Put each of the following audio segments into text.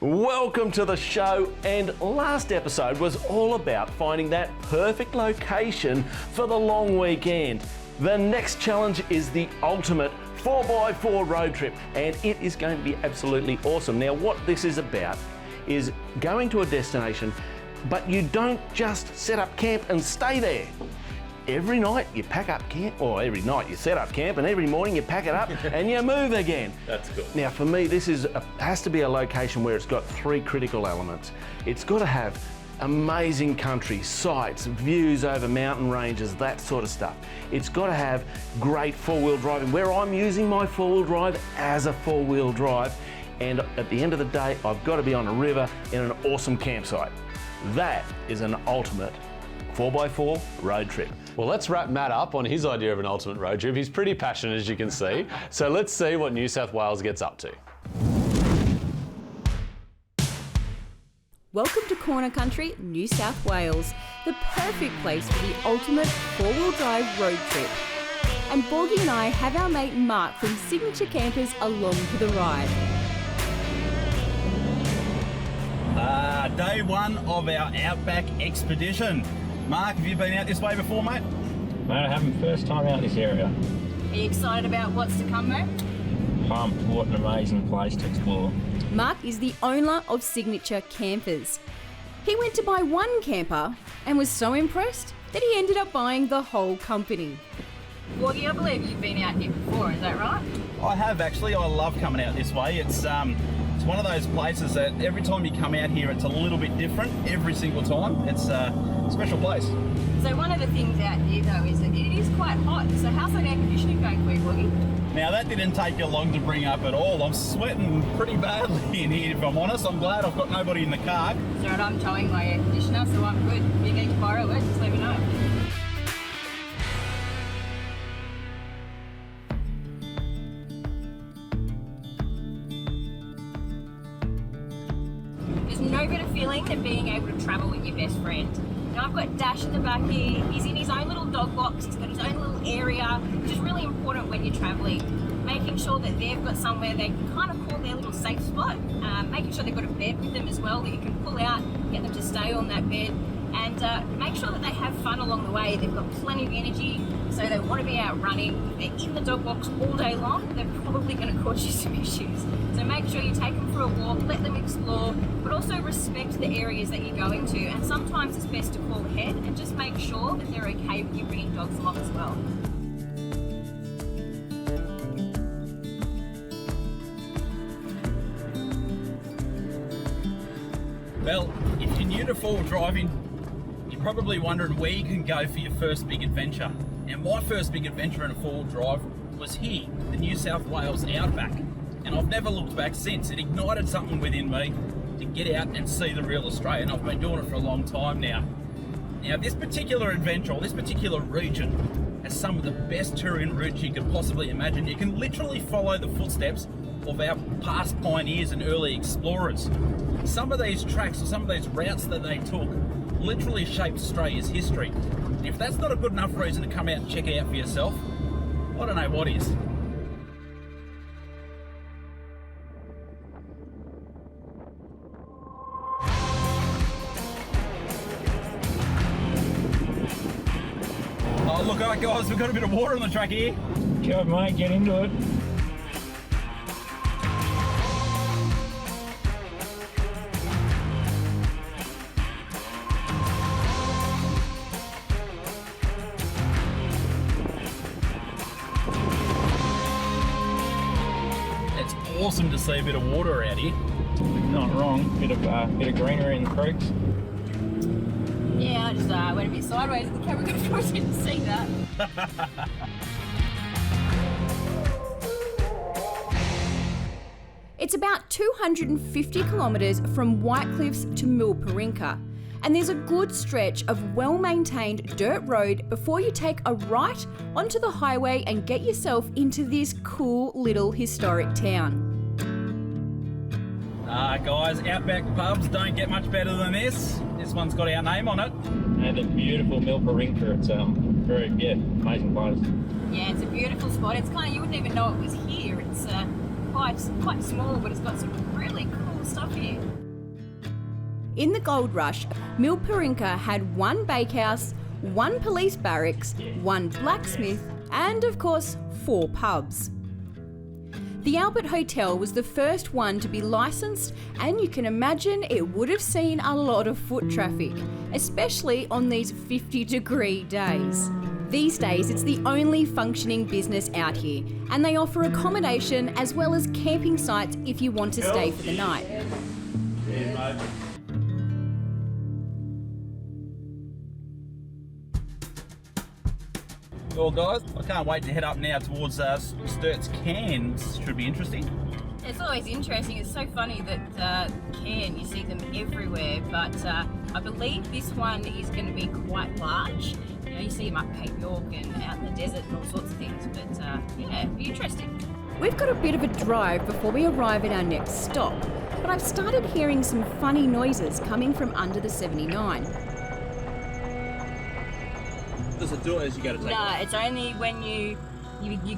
Welcome to the show, and last episode was all about finding that perfect location for the long weekend. The next challenge is the ultimate 4x4 road trip, and it is going to be absolutely awesome. Now, what this is about is going to a destination, but you don't just set up camp and stay there. Every night you pack up camp, or every night you set up camp, and every morning you pack it up and you move again. That's good. Now for me, this has to be a location where it's got three critical elements. It's got to have amazing country, sights, views over mountain ranges, that sort of stuff. It's got to have great four-wheel driving, where I'm using my four-wheel drive as a four-wheel drive. And at the end of the day, I've got to be on a river in an awesome campsite. That is an ultimate 4x4 road trip. Well, let's wrap Matt up on his idea of an ultimate road trip. He's pretty passionate, as you can see. So let's see what New South Wales gets up to. Welcome to Corner Country, New South Wales, the perfect place for the ultimate four-wheel drive road trip. And Borgie and I have our mate Mark from Signature Campers along for the ride. Day one of our Outback expedition. Mark, have you been out this way before, mate? Mate, I haven't. First time out this area. Are you excited about what's to come, mate? Pumped. What an amazing place to explore. Mark is the owner of Signature Campers. He went to buy one camper and was so impressed that he ended up buying the whole company. Borgie, I believe you've been out here before, is that right? I have actually. I love coming out this way. It's one of those places that every time you come out here, it's a little bit different every single time. It's a special place. So one of the things out here though is that it is quite hot. So how's that air conditioning going for you, Borgie? Now that didn't take you long to bring up at all. I'm sweating pretty badly in here, if I'm honest. I'm glad I've got nobody in the car. So I'm towing my air conditioner, so I'm good. If you need to borrow it, just let me know. There's no better feeling than being able to travel with your best friend. Now I've got Dash in the back here. He's in his own little dog box. He's got his own little area, which is really important when you're traveling. Making sure that they've got somewhere they can kind of call their little safe spot. Making sure they've got a bed with them as well that you can pull out, get them to stay on that bed, and make sure that they have fun along the way. They've got plenty of energy, so they want to be out running. If they're in the dog box all day long, they're probably going to cause you some issues. So make sure you take them for a walk, let them explore, but also respect the areas that you're going to. And sometimes it's best to call ahead and just make sure that they're okay with you bringing dogs along as well. Well, if you're new to four-wheel driving, you're probably wondering where you can go for your first big adventure. And my first big adventure in a four-wheel drive was here, the New South Wales Outback. And I've never looked back since. It ignited something within me to get out and see the real Australia, and I've been doing it for a long time now. Now, this particular adventure, or this particular region, has some of the best touring routes you could possibly imagine. You can literally follow the footsteps of our past pioneers and early explorers. Some of these tracks, or some of these routes that they took, literally shaped Australia's history. And if that's not a good enough reason to come out and check it out for yourself, I don't know what is. Oh, look out guys, we've got a bit of water on the track here. Go mate, get into it. It's awesome to see a bit of water out here. Not wrong. Bit of greenery in the creeks. Yeah, I just went a bit sideways and the camera controls didn't see that. It's about 250 kilometres from Whitecliffs to Milparinka, and there's a good stretch of well-maintained dirt road before you take a right onto the highway and get yourself into this cool little historic town. Guys, Outback pubs don't get much better than this. This one's got our name on it. And the beautiful Milparinka. It's very, amazing place. Yeah, it's a beautiful spot. It's kind of, you wouldn't even know it was here. It's quite small, but it's got some really cool cool stuff here. In the gold rush, Milparinka had one bakehouse, one police barracks, one blacksmith, and of course, 4 pubs. The Albert Hotel was the first one to be licensed, and you can imagine it would have seen a lot of foot traffic, especially on these 50-degree days. These days, it's the only functioning business out here, and they offer accommodation as well as camping sites if you want to stay for the night. Well guys, I can't wait to head up now towards Sturt's Cairns. Should be interesting. It's always interesting. It's so funny that Cairn, you see them everywhere, but I believe this one is going to be quite large. You know, you see them up Cape York and out in the desert and all sorts of things, but yeah, it'll be interesting. We've got a bit of a drive before we arrive at our next stop, but I've started hearing some funny noises coming from under the 79. Does it do it as you go to take No, it's only when you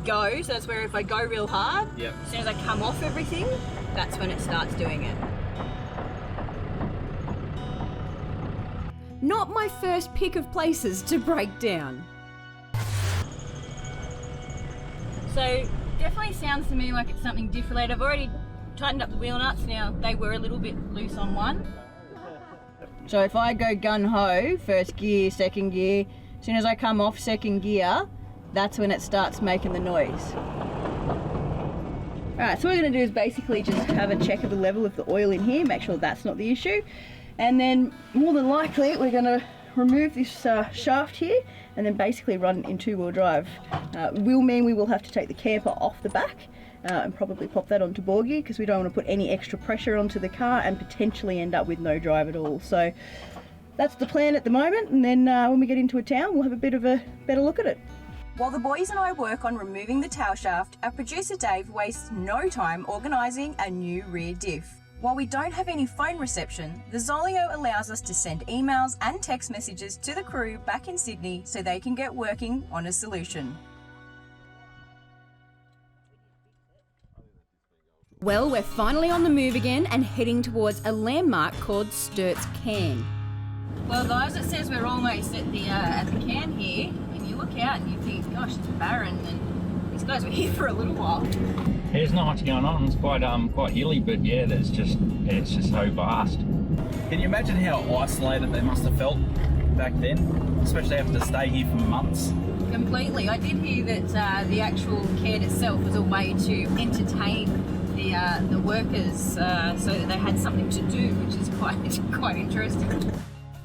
go, so that's where if I go real hard, Yep. as soon as I come off everything, that's when it starts doing it. Not my first pick of places to break down. So definitely sounds to me like it's something different. I've already tightened up the wheel nuts now. They were a little bit loose on one. So if I go gun-ho, first gear, second gear, as soon as I come off second gear, that's when it starts making the noise. Alright, so what we're going to do is basically just have a check of the level of the oil in here, make sure that's not the issue. And then more than likely we're going to remove this shaft here and then basically run in 2-wheel drive. Will mean we will have to take the camper off the back and probably pop that onto ball gear because we don't want to put any extra pressure onto the car and potentially end up with no drive at all. So that's the plan at the moment, and then when we get into a town we'll have a bit of a better look at it. While the boys and I work on removing the tail shaft, our producer Dave wastes no time organising a new rear diff. While we don't have any phone reception, the Zolio allows us to send emails and text messages to the crew back in Sydney so they can get working on a solution. Well, we're finally on the move again and heading towards a landmark called Sturt's Cairn. Well guys, it says we're almost at the Cairn here, and you look out and you think, gosh, it's barren, and these guys were here for a little while. There's not much going on. It's quite hilly, but yeah, it's just so vast. Can you imagine how isolated they must have felt back then? Especially having to stay here for months. Completely. I did hear that the actual cairn itself was a way to entertain the workers so that they had something to do, which is quite interesting.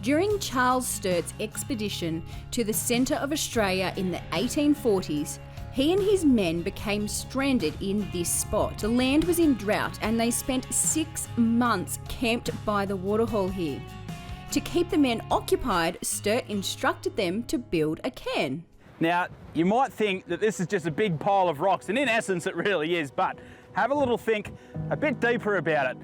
During Charles Sturt's expedition to the centre of Australia in the 1840s, he and his men became stranded in this spot. The land was in drought and they spent 6 months camped by the waterhole here. To keep the men occupied, Sturt instructed them to build a cairn. Now, you might think that this is just a big pile of rocks, and in essence it really is, but have a little think a bit deeper about it.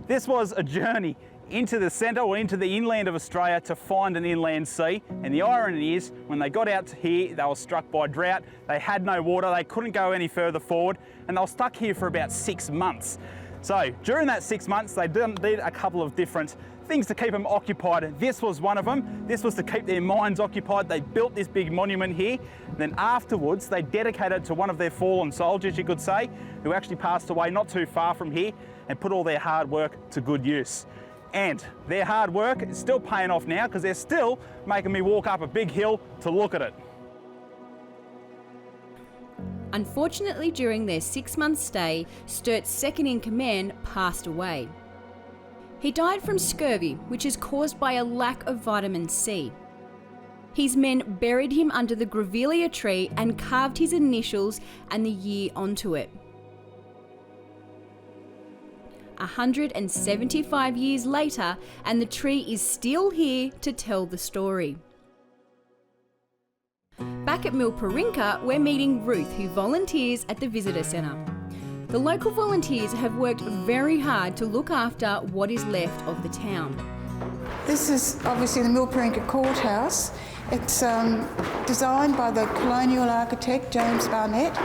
This was a journey into the centre or into the inland of Australia to find an inland sea, and the irony is when they got out to here they were struck by drought, they had no water, they couldn't go any further forward, and they were stuck here for about 6 months. So during that 6 months they did a couple of different things to keep them occupied. This was one of them. This was to keep their minds occupied. They built this big monument here. Then afterwards they dedicated it to one of their fallen soldiers, you could say, who actually passed away not too far from here, and put all their hard work to good use. And their hard work is still paying off now because they're still making me walk up a big hill to look at it. Unfortunately, during their 6-month stay, Sturt's second-in-command passed away. He died from scurvy, which is caused by a lack of vitamin C. His men buried him under the grevillea tree and carved his initials and the year onto it. 175 years later, and the tree is still here to tell the story. Back at Milparinka, we're meeting Ruth, who volunteers at the visitor centre. The local volunteers have worked very hard to look after what is left of the town. This is obviously the Milparinka courthouse. It's designed by the colonial architect James Barnett,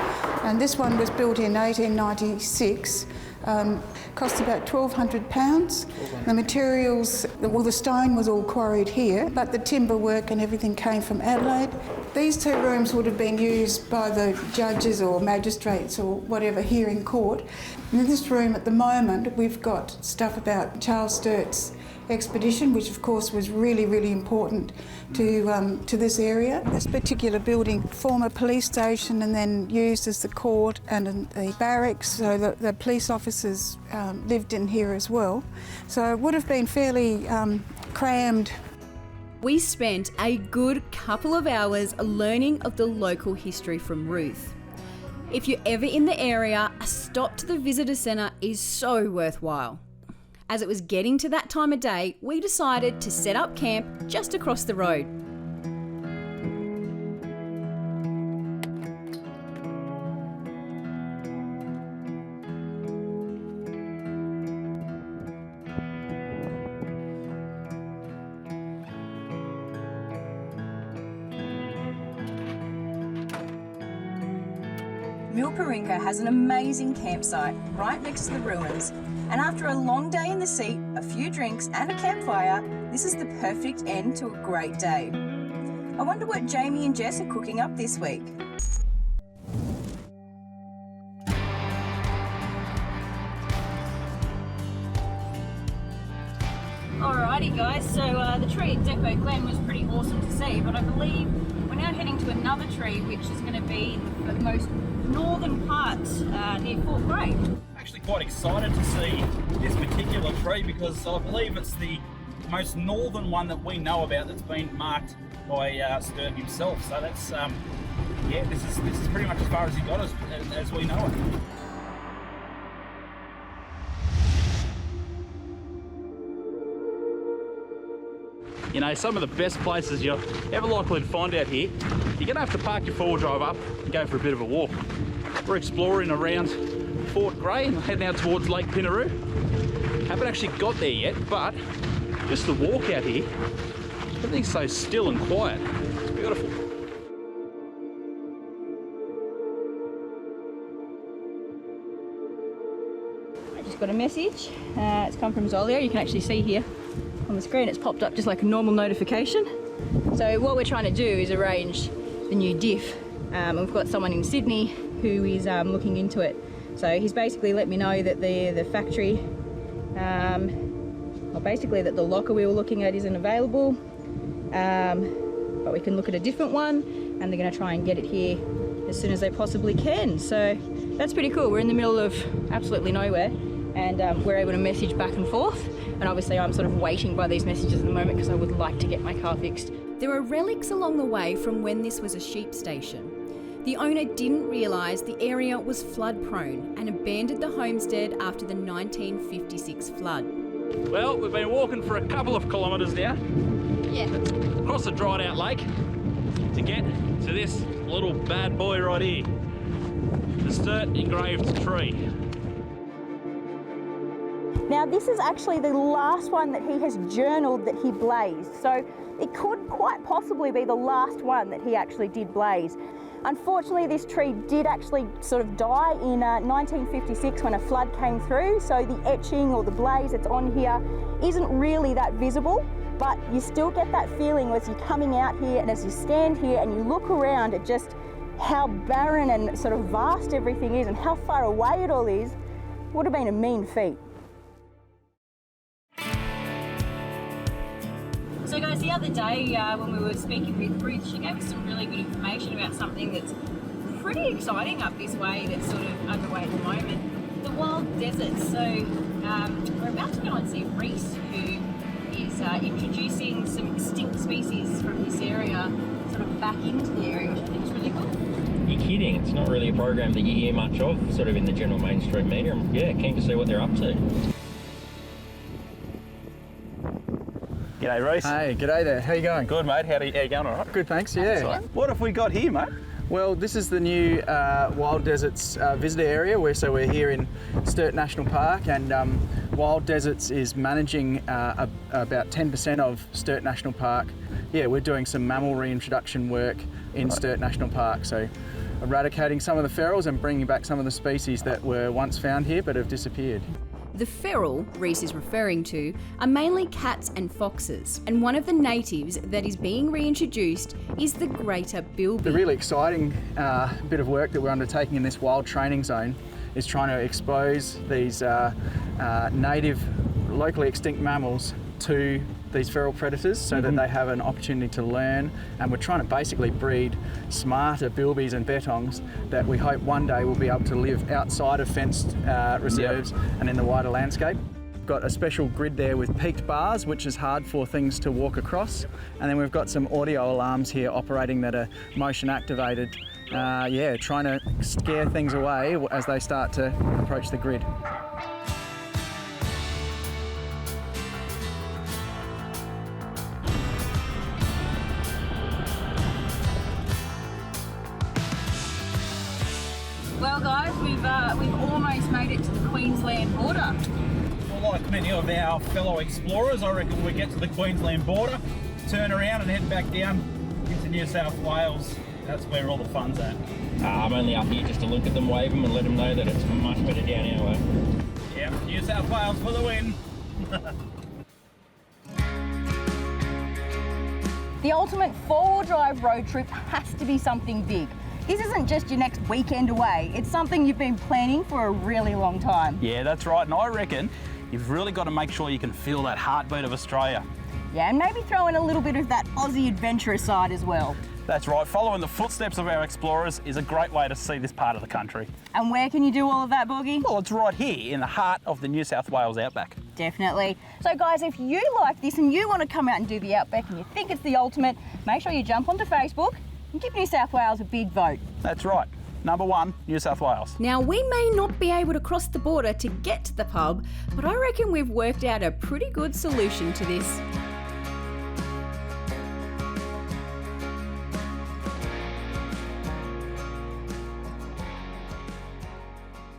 and this one was built in 1896. Cost about £1,200. The materials, well, the stone was all quarried here, but the timber work and everything came from Adelaide. These 2 rooms would have been used by the judges or magistrates or whatever here in court. And in this room at the moment, we've got stuff about Charles Sturt's expedition, which of course was really, really important to this area. This particular building, former police station and then used as the court and the barracks, so the police officers lived in here as well. So it would have been fairly crammed. We spent a good couple of hours learning of the local history from Ruth. If you're ever in the area, a stop to the visitor centre is so worthwhile. As it was getting to that time of day, we decided to set up camp just across the road. Milparinka has an amazing campsite right next to the ruins, and after a long day in the seat, a few drinks and a campfire, this is the perfect end to a great day. I wonder what Jamie and Jess are cooking up this week. Alrighty guys, so the tree at Depot Glen was pretty awesome to see, but I believe we're now heading to another tree which is going to be in the most northern part near Fort Grey. I'm actually quite excited to see this particular tree because I believe it's the most northern one that we know about that's been marked by Sturt himself. So that's yeah, this is pretty much as far as he got as we know it. You know, some of the best places you're ever likely to find out here, you're gonna have to park your 4-wheel drive up and go for a bit of a walk. We're exploring around Fort Grey and heading out towards Lake Pinaroo. Haven't actually got there yet, but just the walk out here, everything's so still and quiet. It's beautiful. I just got a message. It's come from Zolio. You can actually see here on the screen it's popped up just like a normal notification. So what we're trying to do is arrange the new diff. We've got someone in Sydney who is looking into it. So he's basically let me know that the factory, well basically that the locker we were looking at isn't available, but we can look at a different one, and they're going to try and get it here as soon as they possibly can. So that's pretty cool. We're in the middle of absolutely nowhere, and we're able to message back and forth. And obviously I'm sort of waiting by these messages at the moment because I would like to get my car fixed. There are relics along the way from when this was a sheep station. The owner didn't realise the area was flood prone and abandoned the homestead after the 1956 flood. Well, we've been walking for a couple of kilometres now. Yeah. Across the dried out lake to get to this little bad boy right here. The Sturt engraved tree. Now this is actually the last one that he has journaled that he blazed, so it could quite possibly be the last one that he actually did blaze. Unfortunately, this tree did actually sort of die in 1956 when a flood came through, so the etching or the blaze that's on here isn't really that visible, but you still get that feeling as you're coming out here and as you stand here and you look around at just how barren and sort of vast everything is and how far away it all is. Would have been a mean feat. So guys, the other day when we were speaking with Ruth, she gave us some really good information about something that's pretty exciting up this way that's sort of underway at the moment. The wild deserts. So we're about to go and see Reese, who is introducing some extinct species from this area sort of back into the area, which I think is really cool. You're kidding, it's not really a program that you hear much of sort of in the general mainstream media. I'm keen to see what they're up to. G'day, Reese. Hey, g'day there. How you going? Good, mate. How you going, all right? Good, thanks. Yeah. Excellent. What have we got here, mate? Well, this is the new Wild Deserts visitor area. We're here in Sturt National Park, and Wild Deserts is managing about 10% of Sturt National Park. Yeah, we're doing some mammal reintroduction work in Sturt National Park. So eradicating some of the ferals and bringing back some of the species that were once found here but have disappeared. The feral Reese is referring to are mainly cats and foxes, and one of the natives that is being reintroduced is the greater bilby. The really exciting bit of work that we're undertaking in this wild training zone is trying to expose these native, locally extinct mammals to these feral predators so that they have an opportunity to learn, and we're trying to basically breed smarter bilbies and bettongs that we hope one day will be able to live outside of fenced reserves and in the wider landscape. We've got a special grid there with peaked bars, which is hard for things to walk across, and then we've got some audio alarms here operating that are motion activated, trying to scare things away as they start to approach the grid. Well guys, we've almost made it to the Queensland border. Well, like many of our fellow explorers, I reckon we get to the Queensland border, turn around and head back down into New South Wales. That's where all the fun's at. I'm only up here just to look at them, wave them and let them know that it's much better down our way. Yeah, New South Wales for the win. The ultimate four-wheel drive road trip has to be something big. This isn't just your next weekend away, it's something you've been planning for a really long time. Yeah, that's right, and I reckon you've really got to make sure you can feel that heartbeat of Australia. Yeah, and maybe throw in a little bit of that Aussie adventurous side as well. That's right, following the footsteps of our explorers is a great way to see this part of the country. And where can you do all of that, Boogie? Well, it's right here in the heart of the New South Wales Outback. Definitely. So guys, if you like this and you want to come out and do the Outback and you think it's the ultimate, make sure you jump onto Facebook and give New South Wales a big vote. That's right. Number 1, New South Wales. Now, we may not be able to cross the border to get to the pub, but I reckon we've worked out a pretty good solution to this.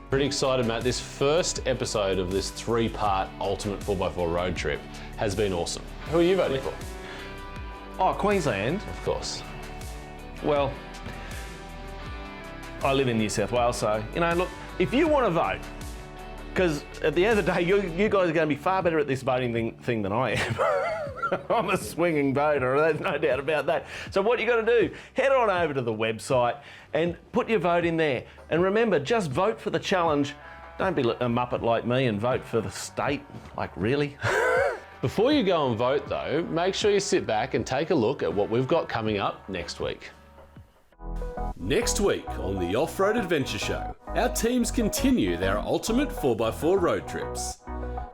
Pretty excited, Matt. This first episode of this 3-part Ultimate 4x4 road trip has been awesome. Who are you voting for? Oh, Queensland? Of course. Well, I live in New South Wales, so, look, if you want to vote, because at the end of the day, you guys are going to be far better at this voting thing than I am. I'm a swinging voter, there's no doubt about that. So what you got to do, head on over to the website and put your vote in there. And remember, just vote for the challenge. Don't be a muppet like me and vote for the state. Like, really? Before you go and vote though, make sure you sit back and take a look at what we've got coming up next week. Next week on the Offroad Adventure Show, our teams continue their ultimate 4x4 road trips.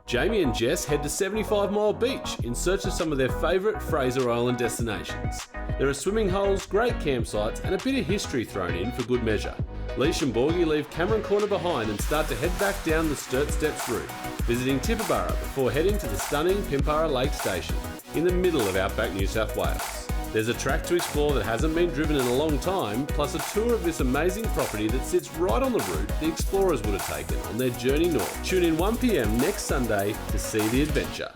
Jamie and Jess head to 75 Mile Beach in search of some of their favourite Fraser Island destinations. There are swimming holes, great campsites and a bit of history thrown in for good measure. Leash and Borgie leave Cameron Corner behind and start to head back down the Sturt Steps route, visiting Tibooburra before heading to the stunning Milparinka Lake Station in the middle of Outback New South Wales. There's a track to explore that hasn't been driven in a long time, plus a tour of this amazing property that sits right on the route the explorers would have taken on their journey north. Tune in 1 PM next Sunday to see the adventure.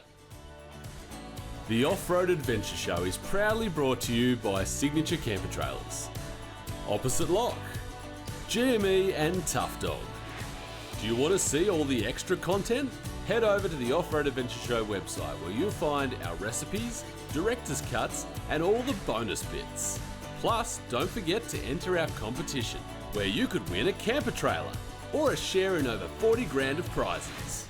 The Off-Road Adventure Show is proudly brought to you by Signature Camper Trailers, Opposite Lock, GME and Tough Dog. Do you want to see all the extra content? Head over to the Off-Road Adventure Show website where you'll find our recipes, director's cuts and all the bonus bits. Plus, don't forget to enter our competition where you could win a camper trailer or a share in over 40 grand of prizes.